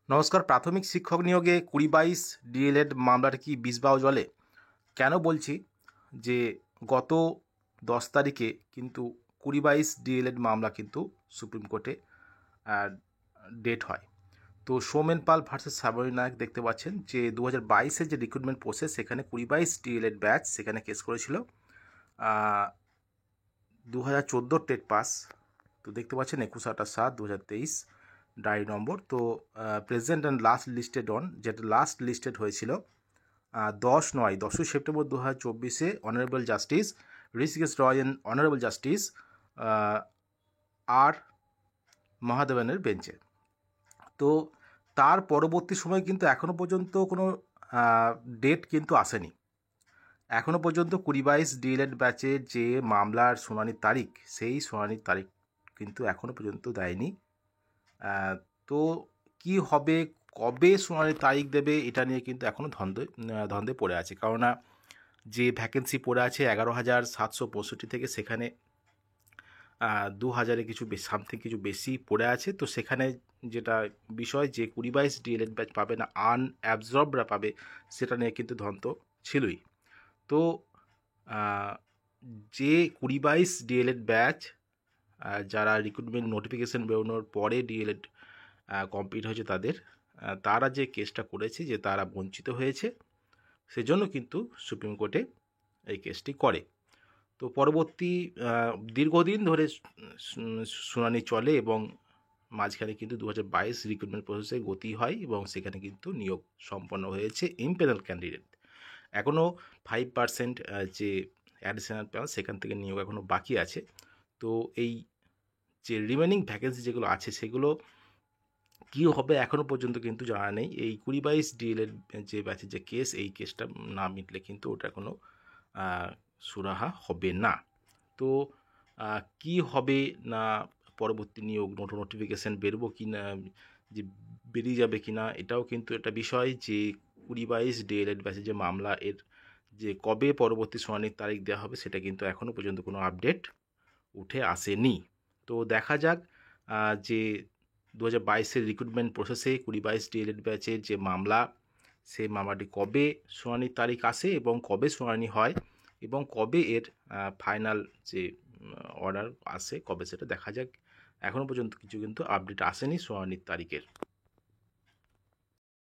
নমস্কার। প্রাথমিক শিক্ষক নিয়োগে ২০-২২ ডিএলএড মামলাটা কি বিষবাও জলে? কেন বলছি যে গত ১০ তারিখে কিন্তু ২০-২২ ডিএলএড মামলা কিন্তু সুপ্রিম কোর্টে ডেট হয়। তো সৌমেন পাল ভার্সেস শ্রাবণী নায়ক দেখতে পাচ্ছেন যে ২০২২-এর যে রিক্রুটমেন্ট প্রসেস সেখানে ২০-২২ ডিএলএড ব্যাচ সেখানে কেস করেছিল। ২০১৪ টেট পাস। তো দেখতে পাচ্ছেন ২১/৮/৭/২০২৩ ডায়রি নম্বর। তো present and last listed on, যেটা লাস্ট লিস্টেড হয়েছিল 10ই সেপ্টেম্বর ২০২৪-এ honourable justice Hrishikesh Roy and honourable justice R মহাদেবনের বেঞ্চে। তো তার পরবর্তী সময় কিন্তু এখনও পর্যন্ত কোনো ডেট কিন্তু আসেনি। এখনও পর্যন্ত ২০-২২ ডিএলএড ব্যাচের যে মামলার শুনানির তারিখ, সেই শুনানির তারিখ কিন্তু এখনও পর্যন্ত দেয়নি। তো কি হবে, কবে শুনানির তারিখ দেবে, এটা নিয়ে কিন্তু এখনও ধন্দে পড়ে আছে। কেননা যে ভ্যাকেন্সি পড়ে আছে ১১,৭৬৫ থেকে, সেখানে ২,০০০ কিছু সামথিং কিছু বেশি পড়ে আছে। তো সেখানে যেটা বিষয় যে ২০-২২ ডিএলএড ব্যাচ পাবে না আনঅ্যাবজর্বরা পাবে, সেটা নিয়ে কিন্তু ধন্ত ছিলই। তো যে ২০-২২ ডিএলএড ব্যাচ যারা রিক্রুটমেন্ট নোটিফিকেশান বেরোনোর পরে ডিএলএড কমপ্লিট হয়েছে তারা যে কেসটা করেছে যে তারা বঞ্চিত হয়েছে, সেজন্য কিন্তু সুপ্রিম কোর্টে এই কেসটি করে। তো পরবর্তী দীর্ঘদিন ধরে শুনানি চলে এবং মাঝখানে কিন্তু ২০২২ রিক্রুটমেন্ট প্রসেসে গতি হয় এবং সেখানে কিন্তু নিয়োগ সম্পন্ন হয়েছে ইমপ্যানেল ক্যান্ডিডেট। এখনও 5% যে অ্যাডিশনাল প্যানেল, সেখান থেকে নিয়োগ এখনও বাকি আছে। তো এই যে রিমেনিং ভ্যাকেন্সি যেগুলো আছে সেগুলো কী হবে এখনও পর্যন্ত কিন্তু জানা নেই। এই ২০-২২ ডিএলএড যে ব্যাচের যে কেস, এই কেসটা না মিটলে কিন্তু ওটা কোনো সুরাহা হবে না। তো কি হবে না, পরবর্তী নিয়োগ নোটিফিকেশান বেরোবো কি না, যে বেরিয়ে যাবে কি না, এটাও কিন্তু একটা বিষয়। যে ২০-২২ ডিএলএড ব্যাচের যে মামলা, এর যে কবে পরবর্তী শুনানির তারিখ দেওয়া হবে, সেটা কিন্তু এখনও পর্যন্ত কোনো আপডেট উঠে আসেনি। তো দেখা যাক যে ২০২২-এর রিক্রুটমেন্ট প্রসেসে ২০-২২ ডিএলএড ব্যাচের যে মামলা, সেই মামলাটি কবে শুনানির তারিখ আসে এবং কবে শুনানি হয় এবং কবে এর ফাইনাল যে অর্ডার আসে, কবে সেটা দেখা যাক। এখনও পর্যন্ত কিছু কিন্তু আপডেট আসেনি শুনানির তারিখের।